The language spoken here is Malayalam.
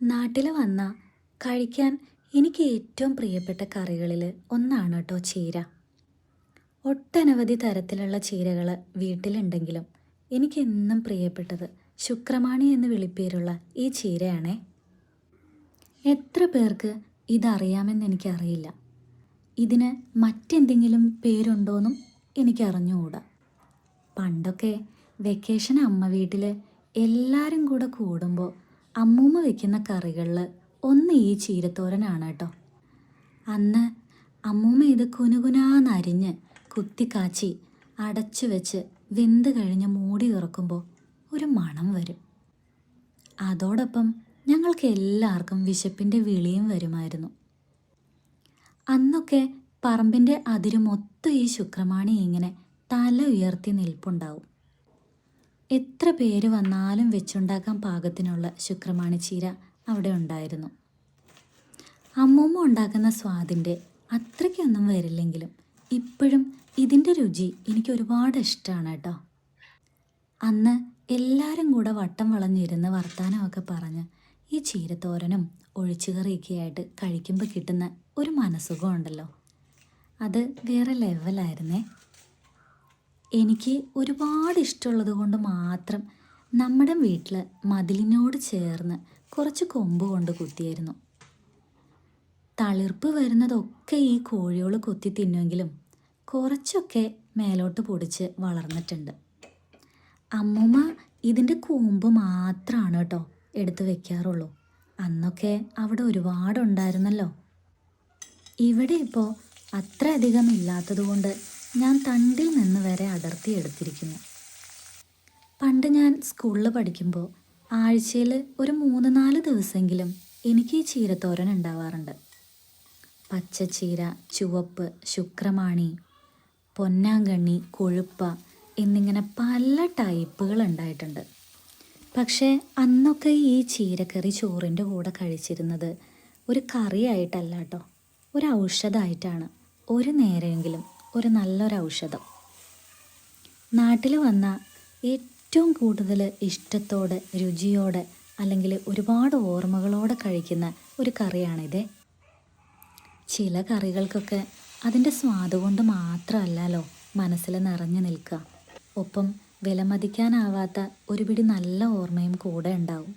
നാട്ടിൽ വന്ന കഴിക്കാൻ എനിക്ക് ഏറ്റവും പ്രിയപ്പെട്ട കറികളിൽ ഒന്നാണ് കേട്ടോ ചീര. ഒട്ടനവധി തരത്തിലുള്ള ചീരകൾ വീട്ടിലുണ്ടെങ്കിലും എനിക്കെന്നും പ്രിയപ്പെട്ടത് ശുക്രമാണി എന്ന് വിളിപ്പേരുള്ള ഈ ചീരയാണേ. എത്ര പേർക്ക് ഇതറിയാമെന്ന് എനിക്കറിയില്ല. ഇതിന് മറ്റെന്തെങ്കിലും പേരുണ്ടോയെന്നും എനിക്കറിഞ്ഞുകൂടാ. പണ്ടൊക്കെ വെക്കേഷൻ അമ്മ വീട്ടിൽ എല്ലാവരും കൂടെ കൂടുമ്പോൾ അമ്മൂമ്മ വെക്കുന്ന കറികളിൽ ഒന്ന് ഈ ചീരത്തോരനാണ് കേട്ടോ. അന്ന് അമ്മൂമ്മ ഇത് കുനുകുനാന്നരിഞ്ഞ് കുത്തിക്കാച്ചി അടച്ചു വെച്ച് വെന്ത് കഴിഞ്ഞ് മൂടി തുറക്കുമ്പോൾ ഒരു മണം വരും. അതോടൊപ്പം ഞങ്ങൾക്ക് എല്ലാവർക്കും വിശപ്പിൻ്റെ വിളിയും വരുമായിരുന്നു. അന്നൊക്കെ പറമ്പിൻ്റെ അതിര് മൊത്തം ഈ ശുക്രമാണി ഇങ്ങനെ തല ഉയർത്തി നിൽപ്പുണ്ടാവും. എത്ര പേര് വന്നാലും വെച്ചുണ്ടാക്കാൻ പാകത്തിനുള്ള ശുക്രമാണി ചീര അവിടെ ഉണ്ടായിരുന്നു. അമ്മൂമ്മ ഉണ്ടാക്കുന്ന സ്വാദിൻ്റെ അത്രയ്ക്കൊന്നും വരില്ലെങ്കിലും ഇപ്പോഴും ഇതിൻ്റെ രുചി എനിക്ക് ഒരുപാട് ഇഷ്ടമാണ് കേട്ടോ. അന്ന് എല്ലാവരും കൂടെ വട്ടം വളഞ്ഞിരുന്ന് വർത്താനമൊക്കെ പറഞ്ഞ് ഈ ചീരത്തോരനും ഒഴിച്ചുകറിയൊക്കെ ആയിട്ട് കഴിക്കുമ്പോൾ കിട്ടുന്ന ഒരു മനസുഖം ഉണ്ടല്ലോ, അത് വേറെ ലെവലായിരുന്നേ. എനിക്ക് ഒരുപാട് ഇഷ്ടമുള്ളത് കൊണ്ട് മാത്രം നമ്മുടെ വീട്ടിൽ മതിലിനോട് ചേർന്ന് കുറച്ച് കൊമ്പ് കൊണ്ട് കുത്തിയായിരുന്നു. തളിർപ്പ് വരുന്നതൊക്കെ ഈ കോഴികൾ കൊത്തി തിന്നുമെങ്കിലും കുറച്ചൊക്കെ മേലോട്ട് പൊടിച്ച് വളർന്നിട്ടുണ്ട്. അമ്മൂമ്മ ഇതിൻ്റെ കൂമ്പ് മാത്രമാണ് കേട്ടോ എടുത്ത് വെക്കാറുള്ളൂ. അന്നൊക്കെ അവിടെ ഒരുപാടുണ്ടായിരുന്നല്ലോ. ഇവിടെ ഇപ്പോൾ അത്ര അധികം ഇല്ലാത്തതുകൊണ്ട് ഞാൻ തണ്ടിൽ നിന്ന് വരെ അടർത്തിയെടുത്തിരിക്കുന്നു. പണ്ട് ഞാൻ സ്കൂളിൽ പഠിക്കുമ്പോൾ ആഴ്ചയിൽ ഒരു 3-4 ദിവസമെങ്കിലും എനിക്ക് ഈ ചീരത്തോരൻ ഉണ്ടാവാറുണ്ട്. പച്ചച്ചീര, ചുവപ്പ്, ശുക്രമാണി, പൊന്നാങ്കണ്ണി, കൊഴുപ്പ എന്നിങ്ങനെ പല ടൈപ്പുകൾ ഉണ്ടായിട്ടുണ്ട്. പക്ഷേ അന്നൊക്കെ ഈ ചീരക്കറി ചോറിൻ്റെ കൂടെ കഴിച്ചിരുന്നത് ഒരു കറിയായിട്ടല്ല കേട്ടോ, ഒരു ഔഷധമായിട്ടാണ്. ഒരു നേരമെങ്കിലും ഒരു നല്ലൊരു ഔഷധം. നാട്ടിൽ വന്ന ഏറ്റവും കൂടുതൽ ഇഷ്ടത്തോടെ, രുചിയോടെ, അല്ലെങ്കിൽ ഒരുപാട് ഓർമ്മകളോടെ കഴിക്കുന്ന ഒരു കറിയാണിത്. ചില കറികൾക്കൊക്കെ അതിൻ്റെ സ്വാദ് കൊണ്ട് മാത്രമല്ലല്ലോ മനസ്സിൽ നിറഞ്ഞു നിൽക്കുക, ഒപ്പം വിലമതിക്കാനാവാത്ത ഒരു പിടി നല്ല ഓർമ്മയും കൂടെ ഉണ്ടാവും.